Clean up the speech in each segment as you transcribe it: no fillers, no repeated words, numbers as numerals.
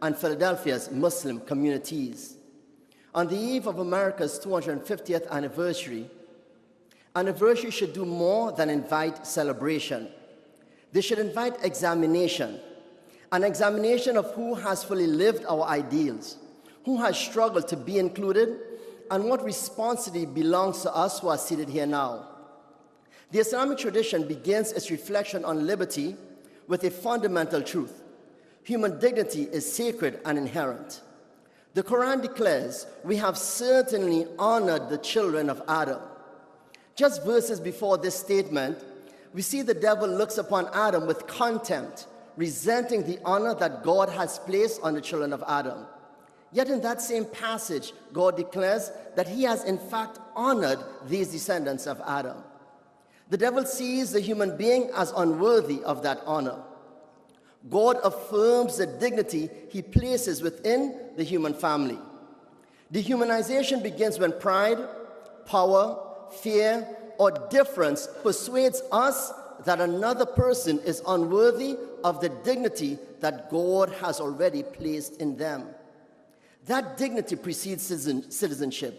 and Philadelphia's Muslim communities. On the eve of America's 250th anniversary should do more than invite celebration. They should invite examination, an examination of who has fully lived our ideals, who has struggled to be included, and what responsibility belongs to us who are seated here now. The Islamic tradition begins its reflection on liberty with a fundamental truth. Human dignity is sacred and inherent. The Quran declares, "We have certainly honored the children of Adam." Just verses before this statement, we see the devil looks upon Adam with contempt, resenting the honor that God has placed on the children of Adam. Yet in that same passage, God declares that he has in fact honored these descendants of Adam. The devil sees the human being as unworthy of that honor. God affirms the dignity he places within the human family. Dehumanization begins when pride, power, fear, or difference persuades us that another person is unworthy of the dignity that God has already placed in them. That dignity precedes citizenship,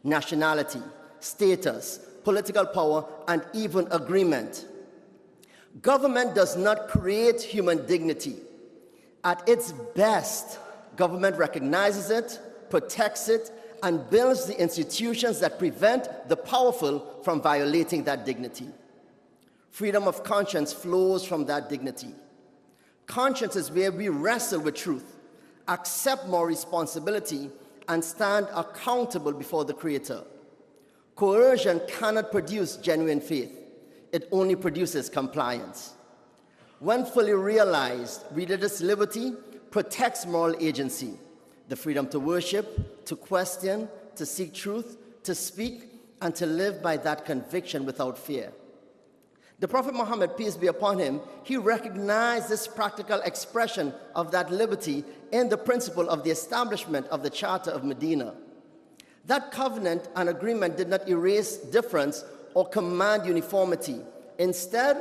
nationality, status, political power, and even agreement. Government does not create human dignity. At its best, government recognizes it, protects it, and builds the institutions that prevent the powerful from violating that dignity. Freedom of conscience flows from that dignity. Conscience is where we wrestle with truth, accept more responsibility, and stand accountable before the Creator. Coercion cannot produce genuine faith. It only produces compliance. When fully realized, religious liberty protects moral agency, the freedom to worship, to question, to seek truth, to speak, and to live by that conviction without fear. The Prophet Muhammad, peace be upon him, he recognized this practical expression of that liberty in the principle of the establishment of the Charter of Medina. That covenant and agreement did not erase difference or command uniformity. Instead,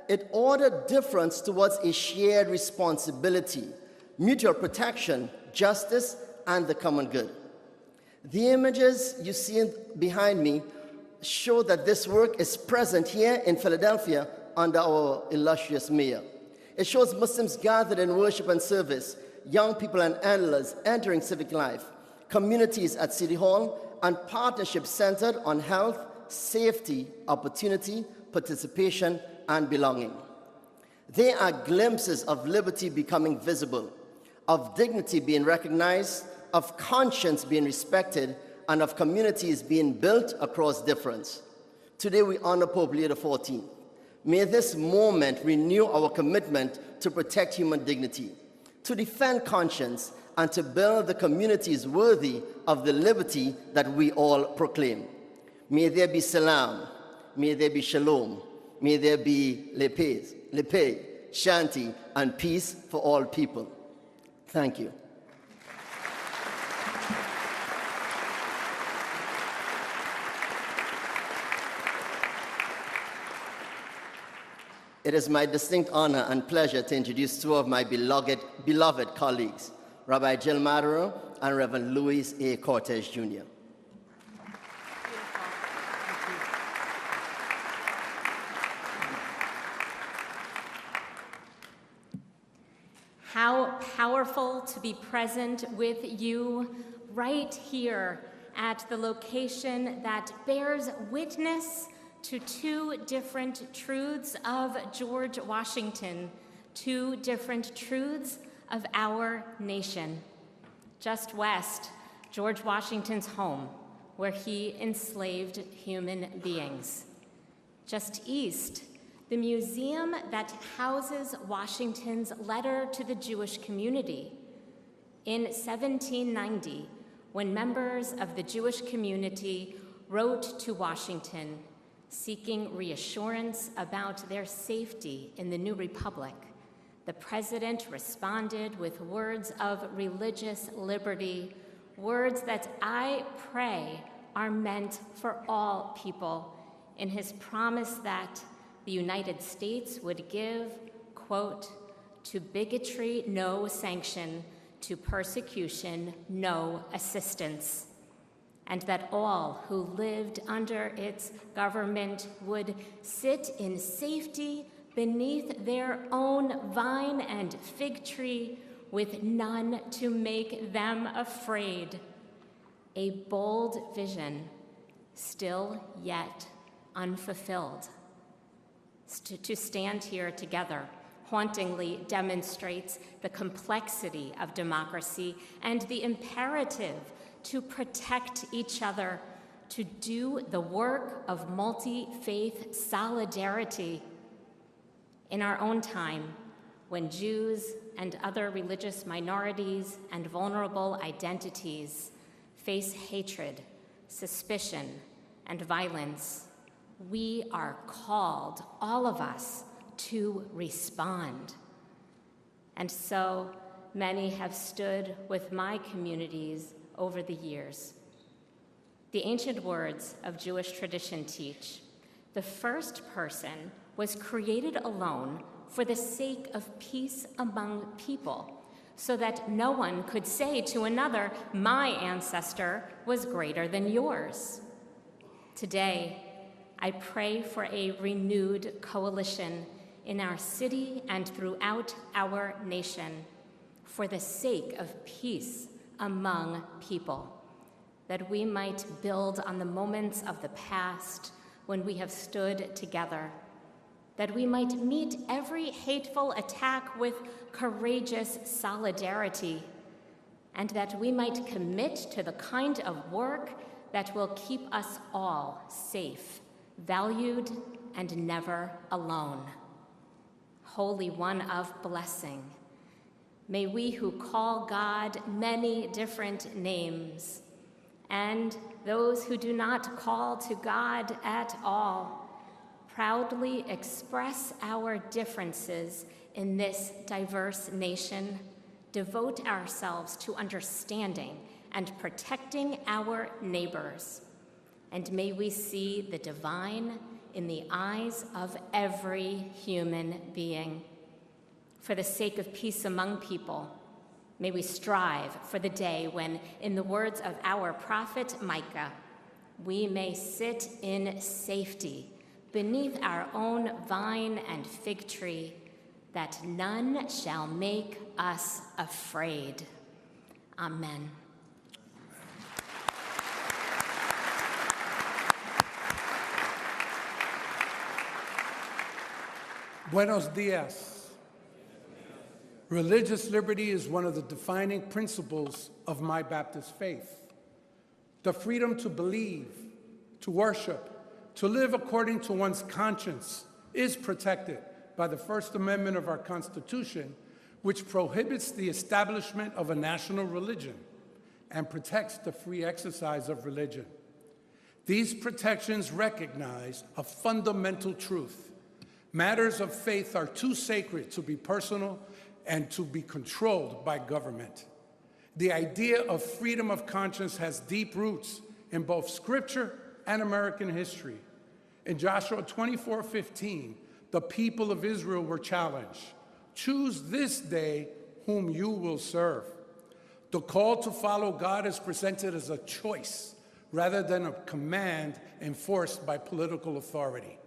it ordered difference towards a shared responsibility, mutual protection, justice, and the common good. The images you see behind me show that this work is present here in Philadelphia under our illustrious mayor. It shows Muslims gathered in worship and service, young people and elders entering civic life, communities at City Hall, and partnerships centered on health, safety, opportunity, participation, and belonging. They are glimpses of liberty becoming visible, of dignity being recognized, of conscience being respected, and of communities being built across difference. Today we honor Pope Leo XIV. May this moment renew our commitment to protect human dignity, to defend conscience, and to build the communities worthy of the liberty that we all proclaim. May there be salam, may there be shalom, may there be lepay, shanti, and peace for all people. Thank you. It is my distinct honor and pleasure to introduce two of my beloved colleagues, Rabbi Jill Madero and Reverend Louis A. Cortez, Jr. How powerful to be present with you right here at the location that bears witness to two different truths of George Washington, two different truths of our nation. Just west, George Washington's home, where he enslaved human beings. Just east, the museum that houses Washington's letter to the Jewish community. In 1790, when members of the Jewish community wrote to Washington, seeking reassurance about their safety in the new republic, the president responded with words of religious liberty, words that I pray are meant for all people, in his promise that the United States would give, quote, "to bigotry no sanction, to persecution no assistance, and that all who lived under its government would sit in safety beneath their own vine and fig tree, with none to make them afraid. A bold vision, still yet unfulfilled. To stand here together hauntingly demonstrates the complexity of democracy and the imperative to protect each other, to do the work of multi-faith solidarity. In our own time, when Jews and other religious minorities and vulnerable identities face hatred, suspicion, and violence, we are called, all of us, to respond. And so many have stood with my communities over the years. The ancient words of Jewish tradition teach, the first person was created alone for the sake of peace among people, so that no one could say to another, my ancestor was greater than yours. Today, I pray for a renewed coalition in our city and throughout our nation for the sake of peace among people, that we might build on the moments of the past when we have stood together, that we might meet every hateful attack with courageous solidarity, and that we might commit to the kind of work that will keep us all safe, valued, and never alone. Holy One of blessing, may we who call God many different names, and those who do not call to God at all, proudly express our differences in this diverse nation, devote ourselves to understanding and protecting our neighbors. And may we see the divine in the eyes of every human being. For the sake of peace among people, may we strive for the day when, in the words of our prophet Micah, we may sit in safety beneath our own vine and fig tree, that none shall make us afraid. Amen. Buenos dias. Religious liberty is one of the defining principles of my Baptist faith. The freedom to believe, to worship, to live according to one's conscience is protected by the First Amendment of our Constitution, which prohibits the establishment of a national religion and protects the free exercise of religion. These protections recognize a fundamental truth. Matters of faith are too sacred to be personal and to be controlled by government. The idea of freedom of conscience has deep roots in both Scripture and American history. In Joshua 24:15, the people of Israel were challenged, choose this day whom you will serve. The call to follow God is presented as a choice rather than a command enforced by political authority.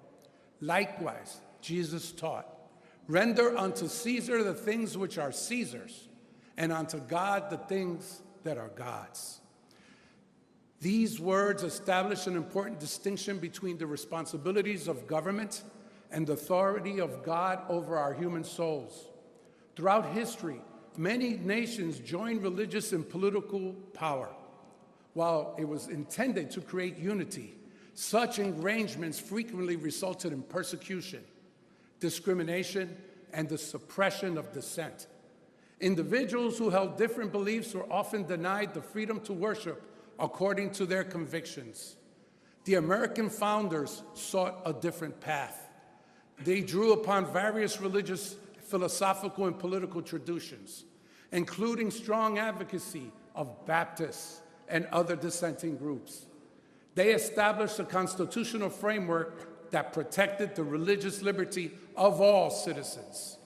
Likewise, Jesus taught, render unto Caesar the things which are Caesar's, and unto God the things that are God's. These words establish an important distinction between the responsibilities of government and the authority of God over our human souls. Throughout history, many nations joined religious and political power. While it was intended to create unity, such arrangements frequently resulted in persecution, discrimination, and the suppression of dissent. Individuals who held different beliefs were often denied the freedom to worship according to their convictions. The American founders sought a different path. They drew upon various religious, philosophical, and political traditions, including strong advocacy of Baptists and other dissenting groups. They established a constitutional framework that protected the religious liberty of all citizens.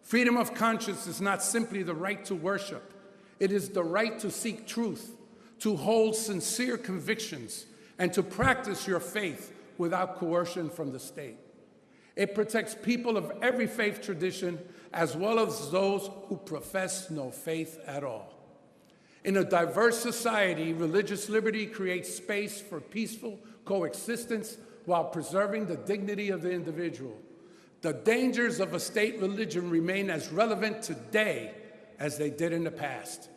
Freedom of conscience is not simply the right to worship. It is the right to seek truth, to hold sincere convictions, and to practice your faith without coercion from the state. It protects people of every faith tradition, as well as those who profess no faith at all. In a diverse society, religious liberty creates space for peaceful coexistence while preserving the dignity of the individual. The dangers of a state religion remain as relevant today as they did in the past.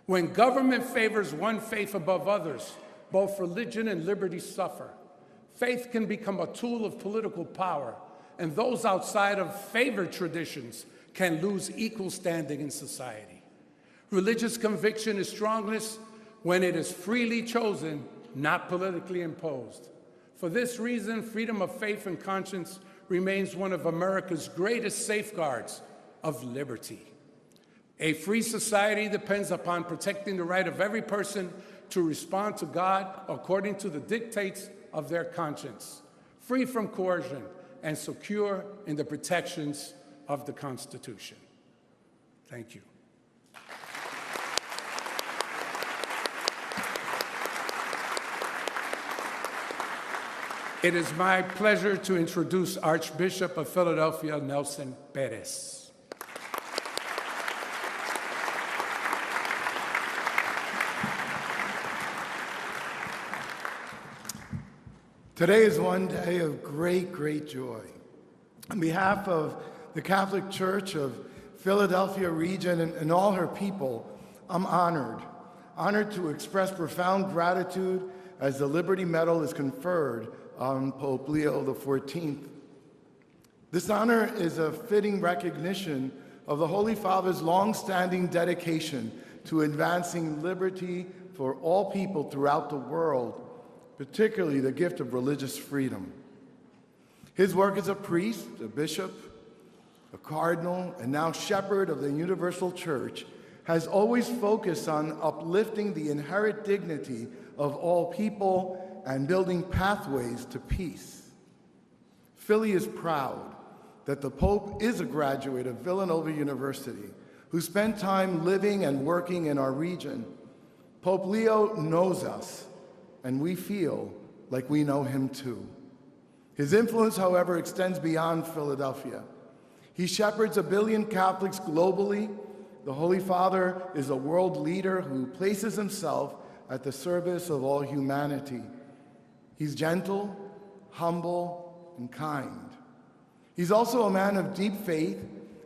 When government favors one faith above others, both religion and liberty suffer. Faith can become a tool of political power, and those outside of favored traditions can lose equal standing in society. Religious conviction is strongest when it is freely chosen, not politically imposed. For this reason, freedom of faith and conscience remains one of America's greatest safeguards of liberty. A free society depends upon protecting the right of every person to respond to God according to the dictates of their conscience, free from coercion and secure in the protections of the Constitution. Thank you. It is my pleasure to introduce Archbishop of Philadelphia, Nelson Perez. Today is one day of great, great joy. On behalf of the Catholic Church of Philadelphia region and all her people, I'm honored to express profound gratitude as the Liberty Medal is conferred on Pope Leo XIV. This honor is a fitting recognition of the Holy Father's long-standing dedication to advancing liberty for all people throughout the world, particularly the gift of religious freedom. His work as a priest, a bishop, a cardinal, and now shepherd of the Universal Church has always focused on uplifting the inherent dignity of all people and building pathways to peace. Philly is proud that the Pope is a graduate of Villanova University who spent time living and working in our region. Pope Leo knows us, and we feel like we know him too. His influence, however, extends beyond Philadelphia. He shepherds 1 billion Catholics globally. The Holy Father is a world leader who places himself at the service of all humanity. He's gentle, humble, and kind. He's also a man of deep faith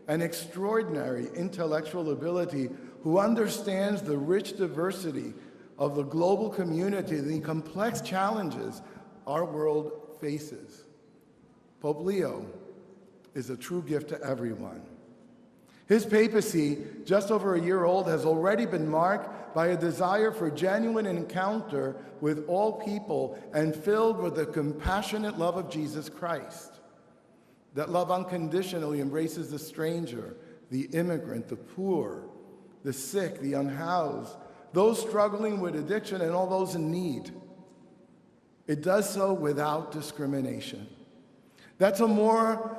and extraordinary intellectual ability who understands the rich diversity of the global community and the complex challenges our world faces. Pope Leo is a true gift to everyone. His papacy, just over a year old, has already been marked by a desire for genuine encounter with all people and filled with the compassionate love of Jesus Christ. That love unconditionally embraces the stranger, the immigrant, the poor, the sick, the unhoused, those struggling with addiction, and all those in need. It does so without discrimination. That's a more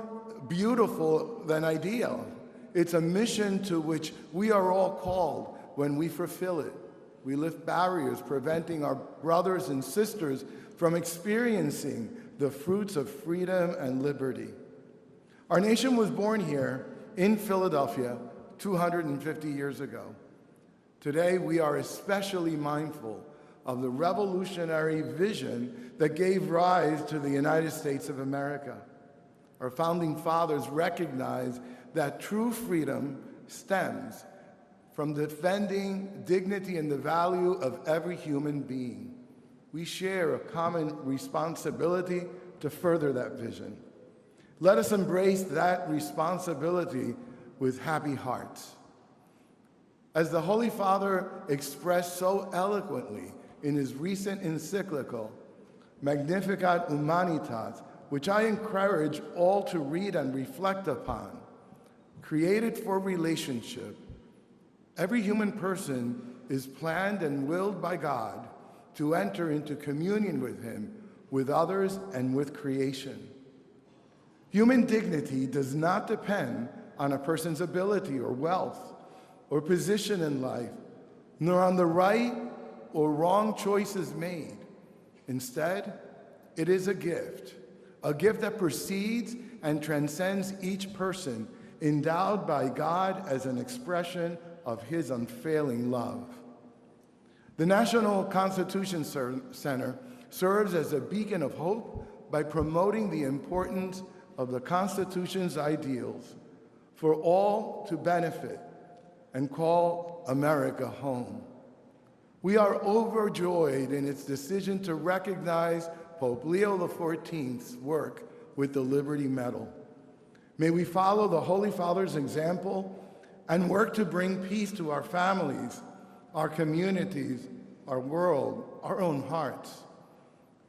beautiful than ideal. It's a mission to which we are all called when we fulfill it. We lift barriers preventing our brothers and sisters from experiencing the fruits of freedom and liberty. Our nation was born here in Philadelphia 250 years ago. Today, we are especially mindful of the revolutionary vision that gave rise to the United States of America. Our founding fathers recognized that true freedom stems from defending dignity and the value of every human being. We share a common responsibility to further that vision. Let us embrace that responsibility with happy hearts. As the Holy Father expressed so eloquently in his recent encyclical, Magnificat Humanitas, which I encourage all to read and reflect upon, created for relationship, every human person is planned and willed by God to enter into communion with him, with others, and with creation. Human dignity does not depend on a person's ability or wealth or position in life nor on the right or wrong choices made. Instead, it is a gift that precedes and transcends each person, endowed by God as an expression of his unfailing love. The National Constitution Center serves as a beacon of hope by promoting the importance of the Constitution's ideals for all to benefit and call America home. We are overjoyed in its decision to recognize Pope Leo XIV's work with the Liberty Medal. May we follow the Holy Father's example and work to bring peace to our families, our communities, our world, our own hearts.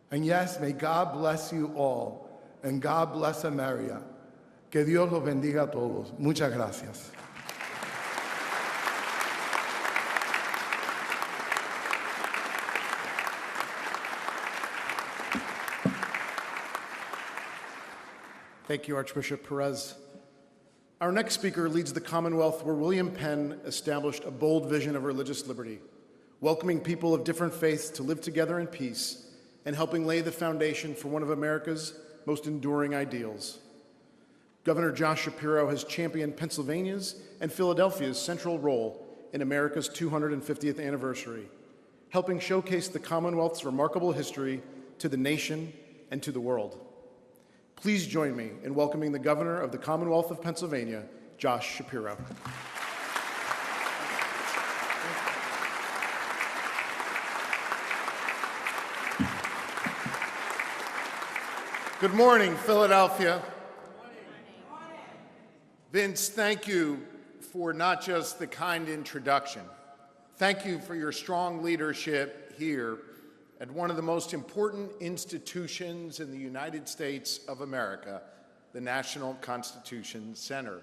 And yes, may God bless you all, and God bless America. Que Dios los bendiga a todos. Muchas gracias. Thank you, Archbishop Perez. Our next speaker leads the Commonwealth where William Penn established a bold vision of religious liberty, welcoming people of different faiths to live together in peace and helping lay the foundation for one of America's most enduring ideals. Governor Josh Shapiro has championed Pennsylvania's and Philadelphia's central role in America's 250th anniversary, helping showcase the Commonwealth's remarkable history to the nation and to the world. Please join me in welcoming the Governor of the Commonwealth of Pennsylvania, Josh Shapiro. Good morning, Philadelphia. Vince, thank you for not just the kind introduction. Thank you for your strong leadership here at one of the most important institutions in the United States of America, the National Constitution Center.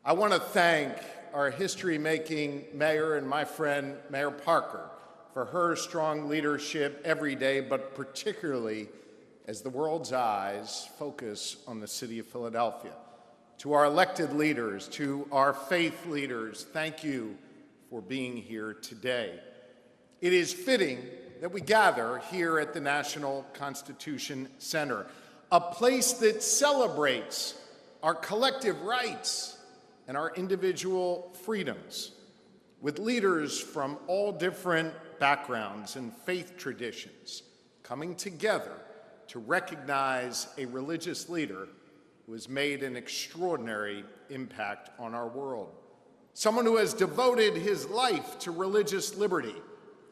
I want to thank our history-making mayor and my friend, Mayor Parker, for her strong leadership every day, but particularly as the world's eyes focus on the city of Philadelphia. To our elected leaders, to our faith leaders, thank you for being here today. It is fitting that we gather here at the National Constitution Center, a place that celebrates our collective rights and our individual freedoms, with leaders from all different backgrounds and faith traditions coming together to recognize a religious leader who has made an extraordinary impact on our world. Someone who has devoted his life to religious liberty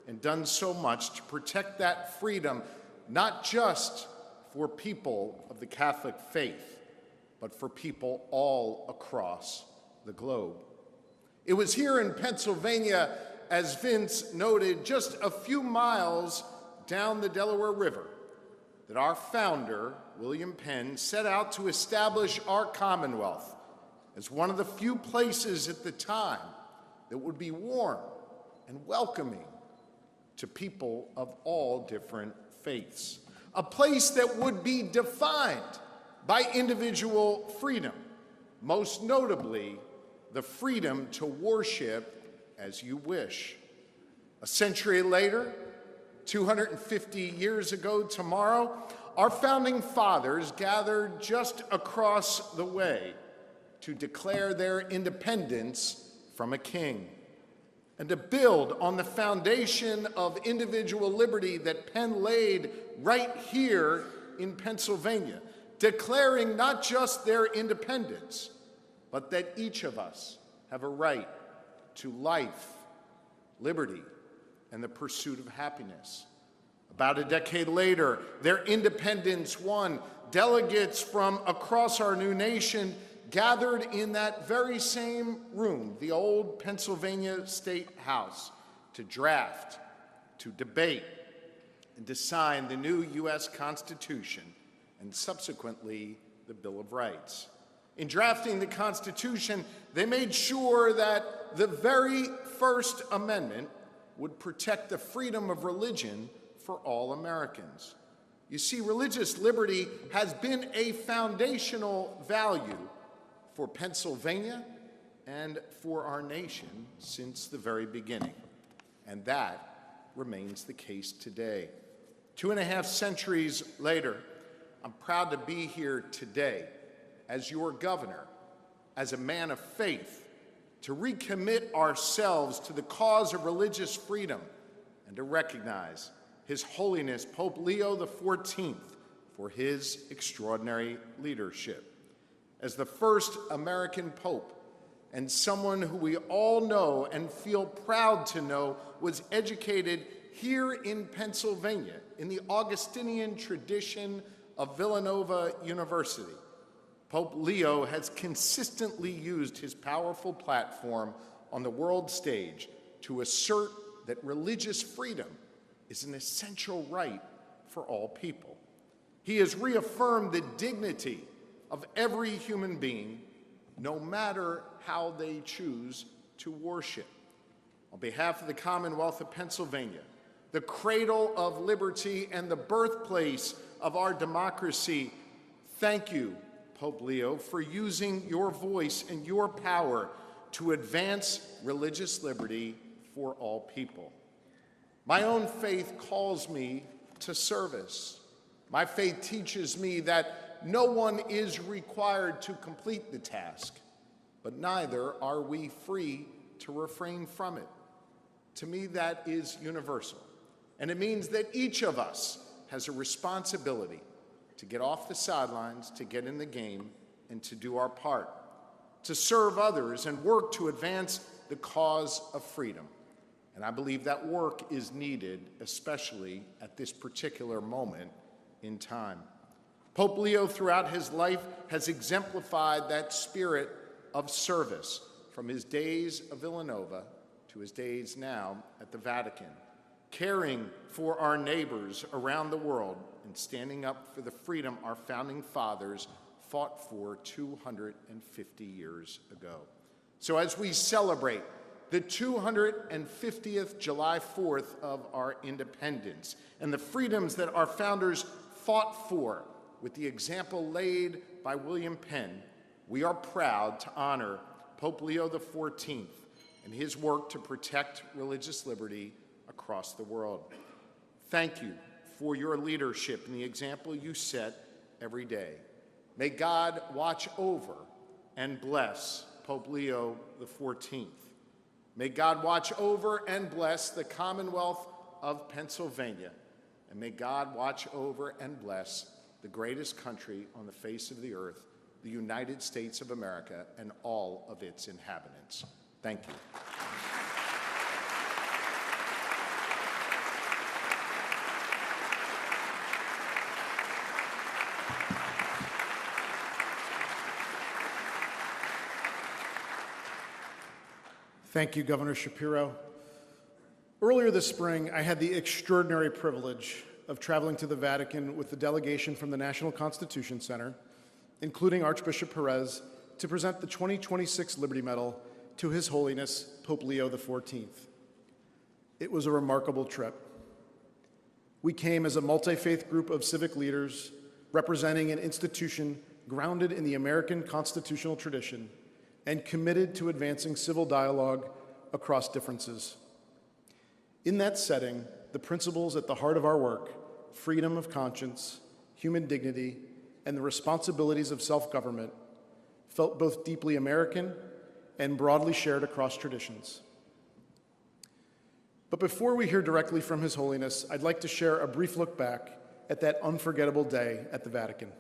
and done so much to protect that freedom, not just for people of the Catholic faith, but for people all across the globe. It was here in Pennsylvania, as Vince noted, just a few miles down the Delaware River, that our founder, William Penn, set out to establish our Commonwealth as one of the few places at the time that would be warm and welcoming to people of all different faiths. A place that would be defined by individual freedom, most notably the freedom to worship as you wish. A century later, 250 years ago tomorrow, our founding fathers gathered just across the way to declare their independence from a king and to build on the foundation of individual liberty that Penn laid right here in Pennsylvania, declaring not just their independence, but that each of us have a right to life, liberty, and the pursuit of happiness. About a decade later, their independence won. Delegates from across our new nation gathered in that very same room, the old Pennsylvania State House, to draft, to debate, and to sign the new U.S. Constitution and subsequently the Bill of Rights. In drafting the Constitution, they made sure that the very First Amendment would protect the freedom of religion for all Americans. You see, religious liberty has been a foundational value for Pennsylvania and for our nation since the very beginning. and that remains the case today. 2.5 centuries later, I'm proud to be here today as your governor, as a man of faith, to recommit ourselves to the cause of religious freedom and to recognize His Holiness Pope Leo XIV for his extraordinary leadership. As the first American pope, and someone who we all know and feel proud to know was educated here in Pennsylvania in the Augustinian tradition of Villanova University, Pope Leo has consistently used his powerful platform on the world stage to assert that religious freedom is an essential right for all people. He has reaffirmed the dignity of every human being, no matter how they choose to worship. On behalf of the Commonwealth of Pennsylvania, the cradle of liberty and the birthplace of our democracy, thank you, Pope Leo, for using your voice and your power to advance religious liberty for all people. My own faith calls me to service. My faith teaches me that no one is required to complete the task, but neither are we free to refrain from it. To me, that is universal, and it means that each of us has a responsibility to get off the sidelines, to get in the game, and to do our part, to serve others and work to advance the cause of freedom. And I believe that work is needed, especially at this particular moment in time. Pope Leo, throughout his life, has exemplified that spirit of service from his days of Villanova to his days now at the Vatican, caring for our neighbors around the world and standing up for the freedom our founding fathers fought for 250 years ago. So as we celebrate the 250th July 4th of our independence and the freedoms that our founders fought for with the example laid by William Penn, we are proud to honor Pope Leo XIV and his work to protect religious liberty across the world. Thank you for your leadership and the example you set every day. May God watch over and bless Pope Leo XIV. May God watch over and bless the Commonwealth of Pennsylvania. And may God watch over and bless the greatest country on the face of the earth, the United States of America, and all of its inhabitants. Thank you. Thank you, Governor Shapiro. Earlier this spring, I had the extraordinary privilege of traveling to the Vatican with the delegation from the National Constitution Center, including Archbishop Perez, to present the 2026 Liberty Medal to His Holiness Pope Leo XIV. It was a remarkable trip. We came as a multi-faith group of civic leaders representing an institution grounded in the American constitutional tradition and committed to advancing civil dialogue across differences. In that setting, the principles at the heart of our work, freedom of conscience, human dignity, and the responsibilities of self-government, felt both deeply American and broadly shared across traditions. But before we hear directly from His Holiness, I'd like to share a brief look back at that unforgettable day at the Vatican.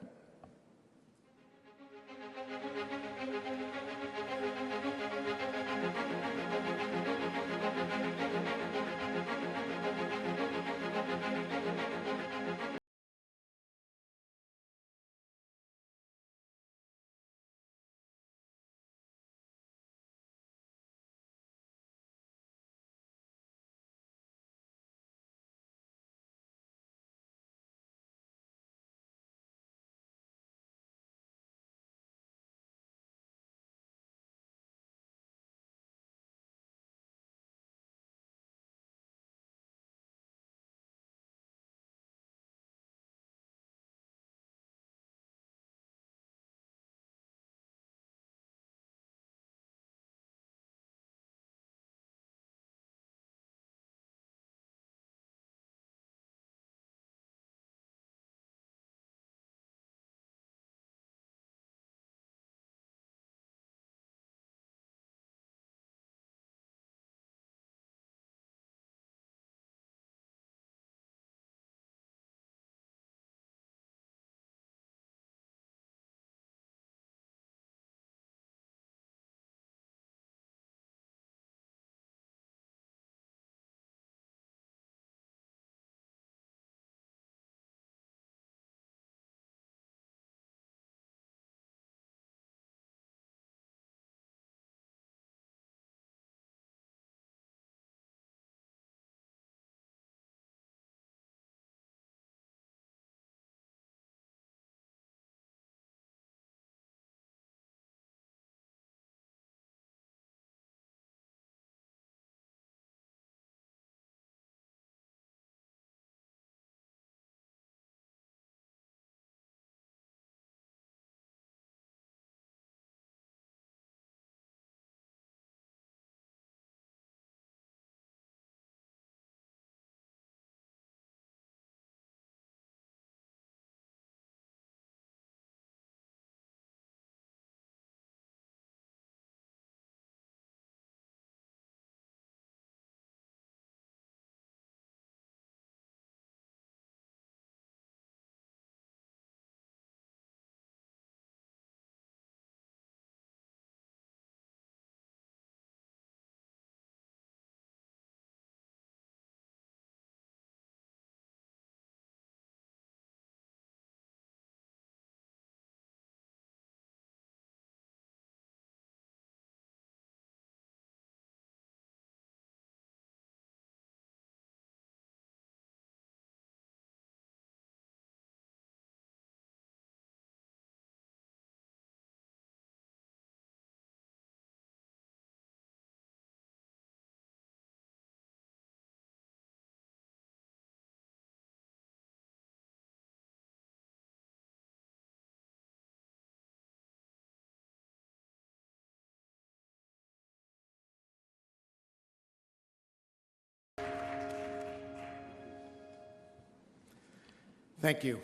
Thank you.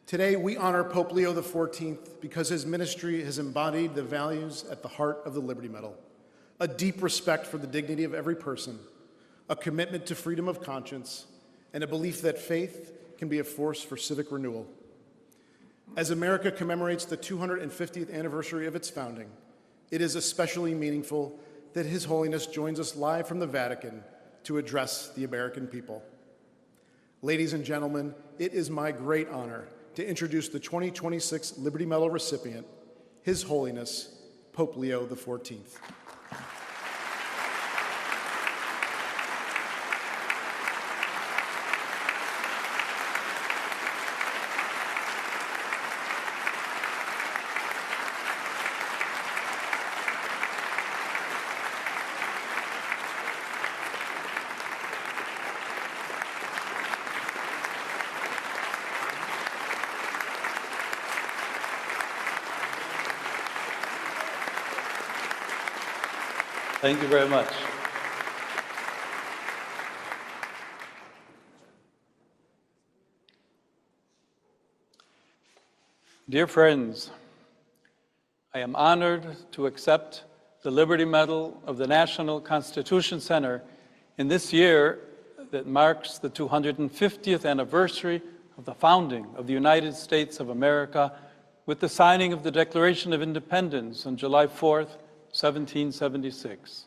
Today, we honor Pope Leo XIV because his ministry has embodied the values at the heart of the Liberty Medal: a deep respect for the dignity of every person, a commitment to freedom of conscience, and a belief that faith can be a force for civic renewal. As America commemorates the 250th anniversary of its founding, it is especially meaningful that His Holiness joins us live from the Vatican to address the American people. Ladies and gentlemen, it is my great honor to introduce the 2026 Liberty Medal recipient, His Holiness, Pope Leo XIV. Thank you very much. Dear friends, I am honored to accept the Liberty Medal of the National Constitution Center in this year that marks the 250th anniversary of the founding of the United States of America with the signing of the Declaration of Independence on July 4th, 1776.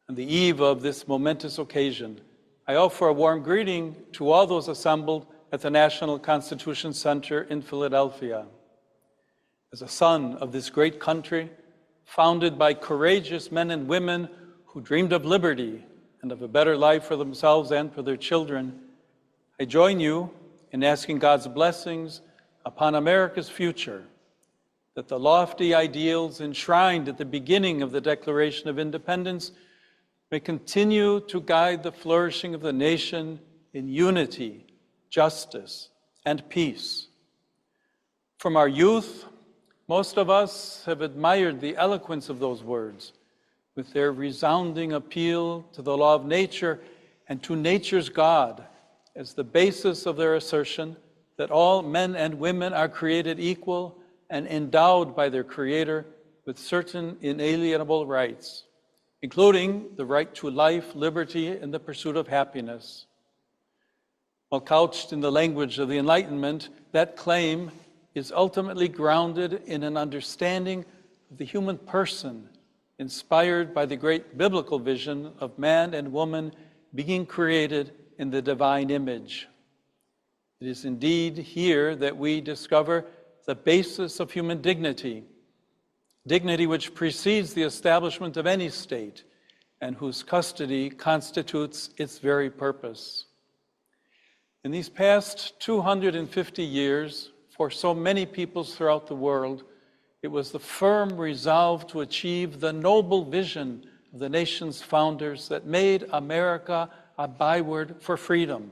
On the eve of this momentous occasion, I offer a warm greeting to all those assembled at the National Constitution Center in Philadelphia. As a son of this great country, founded by courageous men and women who dreamed of liberty and of a better life for themselves and for their children, I join you in asking God's blessings upon America's future, that the lofty ideals enshrined at the beginning of the Declaration of Independence may continue to guide the flourishing of the nation in unity, justice, and peace. From our youth, most of us have admired the eloquence of those words, with their resounding appeal to the law of nature and to nature's God as the basis of their assertion that all men and women are created equal and endowed by their Creator with certain inalienable rights, including the right to life, liberty, and the pursuit of happiness. While couched in the language of the Enlightenment, that claim is ultimately grounded in an understanding of the human person, inspired by the great biblical vision of man and woman being created in the divine image. It is indeed here that we discover the basis of human dignity, dignity which precedes the establishment of any state and whose custody constitutes its very purpose. In these past 250 years, for so many peoples throughout the world, it was the firm resolve to achieve the noble vision of the nation's founders that made America a byword for freedom,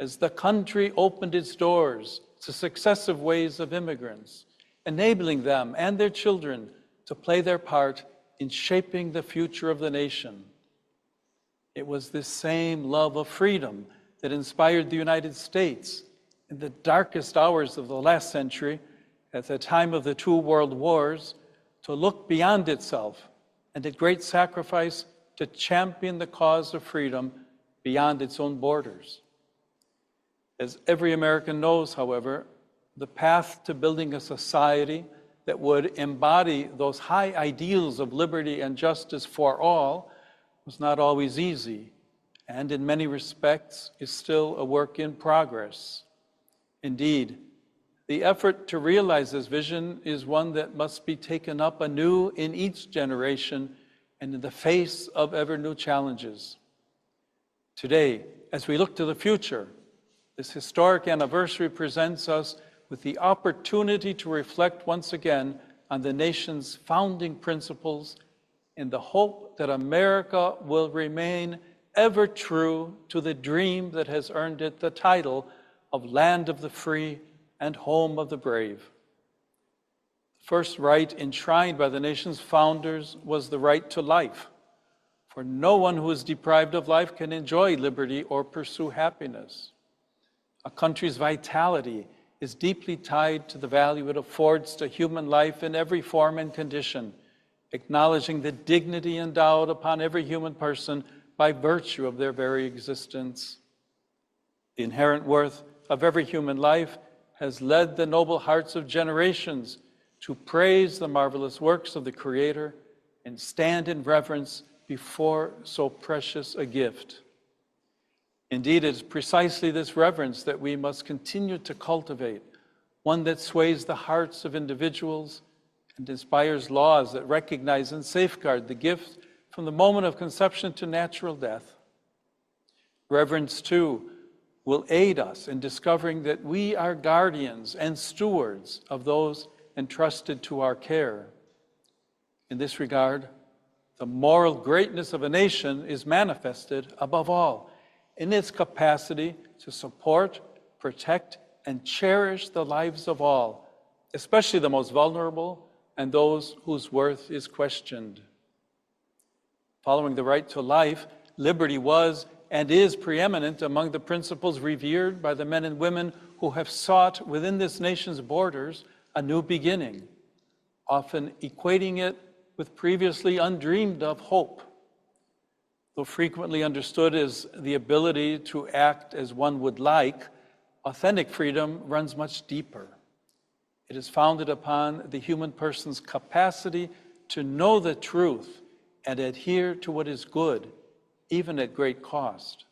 as the country opened its doors to successive waves of immigrants, enabling them and their children to play their part in shaping the future of the nation. It was this same love of freedom that inspired the United States in the darkest hours of the last century, at the time of the two world wars, to look beyond itself and at great sacrifice to champion the cause of freedom beyond its own borders. As every American knows, however, the path to building a society that would embody those high ideals of liberty and justice for all was not always easy, and in many respects is still a work in progress. Indeed, the effort to realize this vision is one that must be taken up anew in each generation and in the face of ever new challenges. Today, as we look to the future, this historic anniversary presents us with the opportunity to reflect once again on the nation's founding principles in the hope that America will remain ever true to the dream that has earned it the title of Land of the Free and Home of the Brave. The first right enshrined by the nation's founders was the right to life, for no one who is deprived of life can enjoy liberty or pursue happiness. A country's vitality is deeply tied to the value it affords to human life in every form and condition, acknowledging the dignity endowed upon every human person by virtue of their very existence. The inherent worth of every human life has led the noble hearts of generations to praise the marvelous works of the Creator and stand in reverence before so precious a gift. Indeed, it is precisely this reverence that we must continue to cultivate, one that sways the hearts of individuals and inspires laws that recognize and safeguard the gift from the moment of conception to natural death. Reverence, too, will aid us in discovering that we are guardians and stewards of those entrusted to our care. In this regard, the moral greatness of a nation is manifested, above all, in its capacity to support, protect, and cherish the lives of all, especially the most vulnerable and those whose worth is questioned. Following the right to life, liberty was and is preeminent among the principles revered by the men and women who have sought within this nation's borders a new beginning, often equating it with previously undreamed of hope. Though frequently understood as the ability to act as one would like, authentic freedom runs much deeper. It is founded upon the human person's capacity to know the truth and adhere to what is good, even at great cost.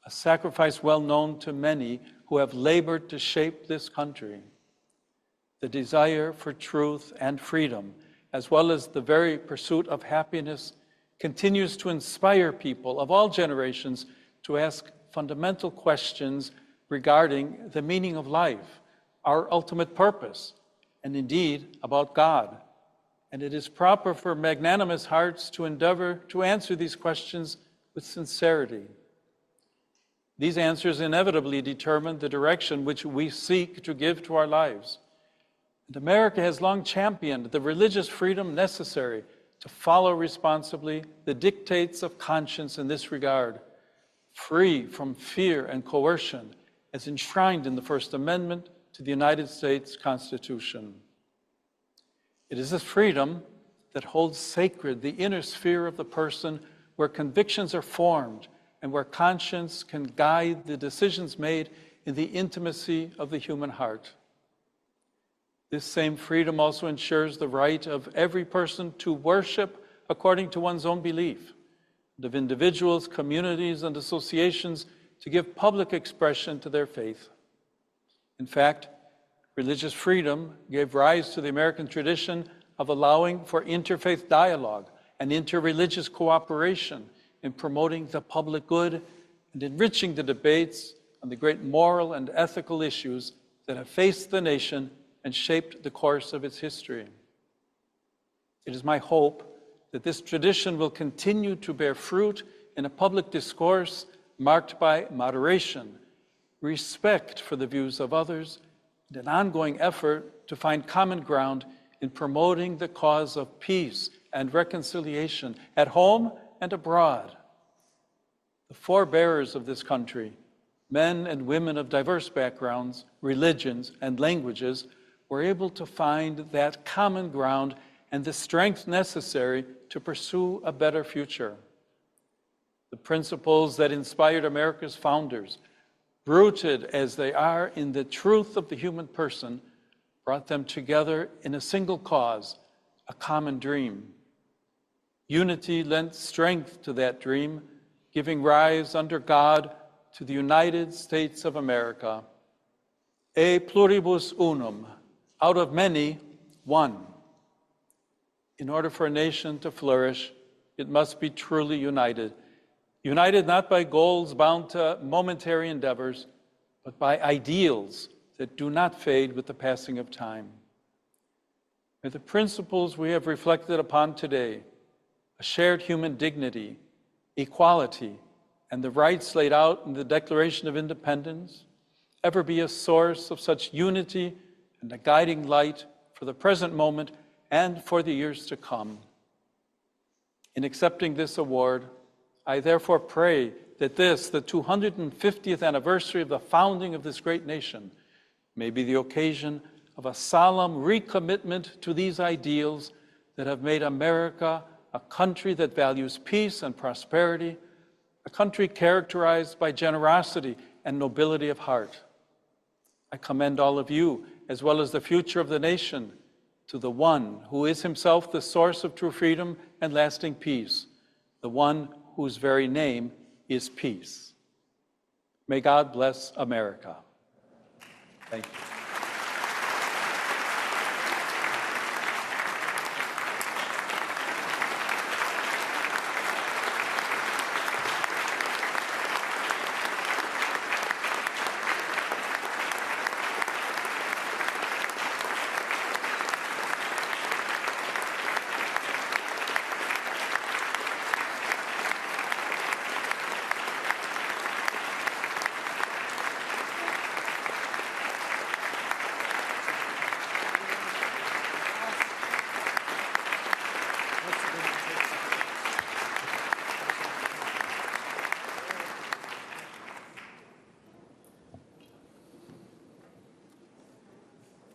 A sacrifice well known to many who have labored to shape this country. The desire for truth and freedom, as well as the very pursuit of happiness, continues to inspire people of all generations to ask fundamental questions regarding the meaning of life, our ultimate purpose, and indeed about God. And it is proper for magnanimous hearts to endeavor to answer these questions with sincerity. These answers inevitably determine the direction which we seek to give to our lives. And America has long championed the religious freedom necessary to follow responsibly the dictates of conscience in this regard, free from fear and coercion, as enshrined in the First Amendment to the United States Constitution. It is this freedom that holds sacred the inner sphere of the person, where convictions are formed and where conscience can guide the decisions made in the intimacy of the human heart. This same freedom also ensures the right of every person to worship according to one's own belief, and of individuals, communities, and associations to give public expression to their faith. In fact, religious freedom gave rise to the American tradition of allowing for interfaith dialogue and interreligious cooperation in promoting the public good and enriching the debates on the great moral and ethical issues that have faced the nation and shaped the course of its history. It is my hope that this tradition will continue to bear fruit in a public discourse marked by moderation, respect for the views of others, and an ongoing effort to find common ground in promoting the cause of peace and reconciliation at home and abroad. The forebearers of this country, men and women of diverse backgrounds, religions, and languages, were able to find that common ground and the strength necessary to pursue a better future. The principles that inspired America's founders, rooted as they are in the truth of the human person, brought them together in a single cause, a common dream. Unity lent strength to that dream, giving rise under God to the United States of America. E pluribus unum, out of many, one. In order for a nation to flourish, it must be truly united. United not by goals bound to momentary endeavors, but by ideals that do not fade with the passing of time. May the principles we have reflected upon today, a shared human dignity, equality, and the rights laid out in the Declaration of Independence, ever be a source of such unity and a guiding light for the present moment and for the years to come. In accepting this award, I therefore pray that this, the 250th anniversary of the founding of this great nation, may be the occasion of a solemn recommitment to these ideals that have made America a country that values peace and prosperity, a country characterized by generosity and nobility of heart. I commend all of you, as well as the future of the nation, to the one who is himself the source of true freedom and lasting peace, the one whose very name is peace. May God bless America. Thank you.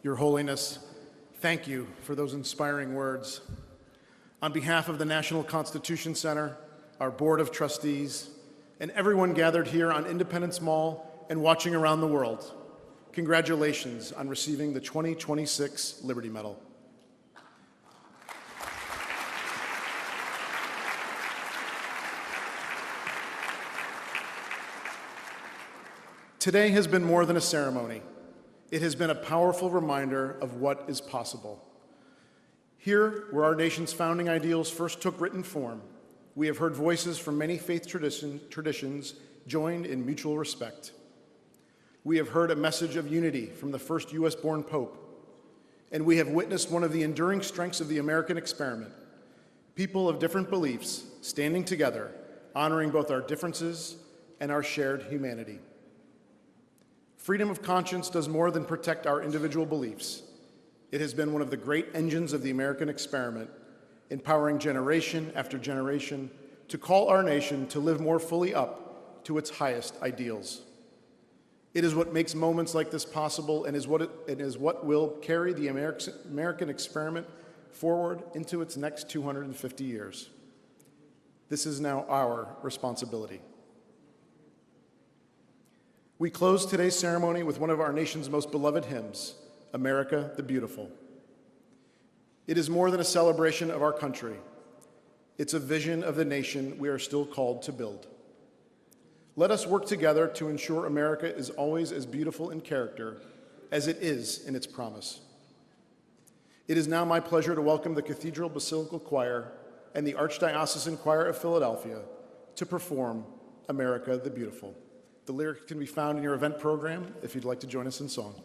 Your Holiness, thank you for those inspiring words. On behalf of the National Constitution Center, our Board of Trustees, and everyone gathered here on Independence Mall and watching around the world, congratulations on receiving the 2026 Liberty Medal. Today has been more than a ceremony. It has been a powerful reminder of what is possible. Here, where our nation's founding ideals first took written form, we have heard voices from many faith traditions joined in mutual respect. We have heard a message of unity from the first U.S.-born Pope, and we have witnessed one of the enduring strengths of the American experiment, people of different beliefs standing together, honoring both our differences and our shared humanity. Freedom of conscience does more than protect our individual beliefs. It has been one of the great engines of the American experiment, empowering generation after generation to call our nation to live more fully up to its highest ideals. It is what makes moments like this possible and is what will carry the American experiment forward into its next 250 years. This is now our responsibility. We close today's ceremony with one of our nation's most beloved hymns, America the Beautiful. It is more than a celebration of our country. It's a vision of the nation we are still called to build. Let us work together to ensure America is always as beautiful in character as it is in its promise. It is now my pleasure to welcome the Cathedral Basilical Choir and the Archdiocesan Choir of Philadelphia to perform America the Beautiful. The lyrics can be found in your event program if you'd like to join us in song.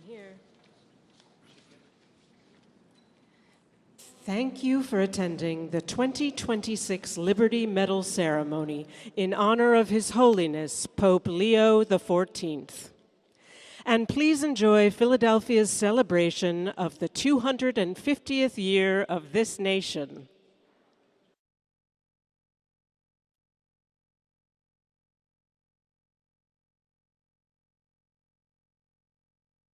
here. Thank you for attending the 2026 Liberty Medal ceremony in honor of His Holiness Pope Leo XIV. And please enjoy Philadelphia's celebration of the 250th year of this nation.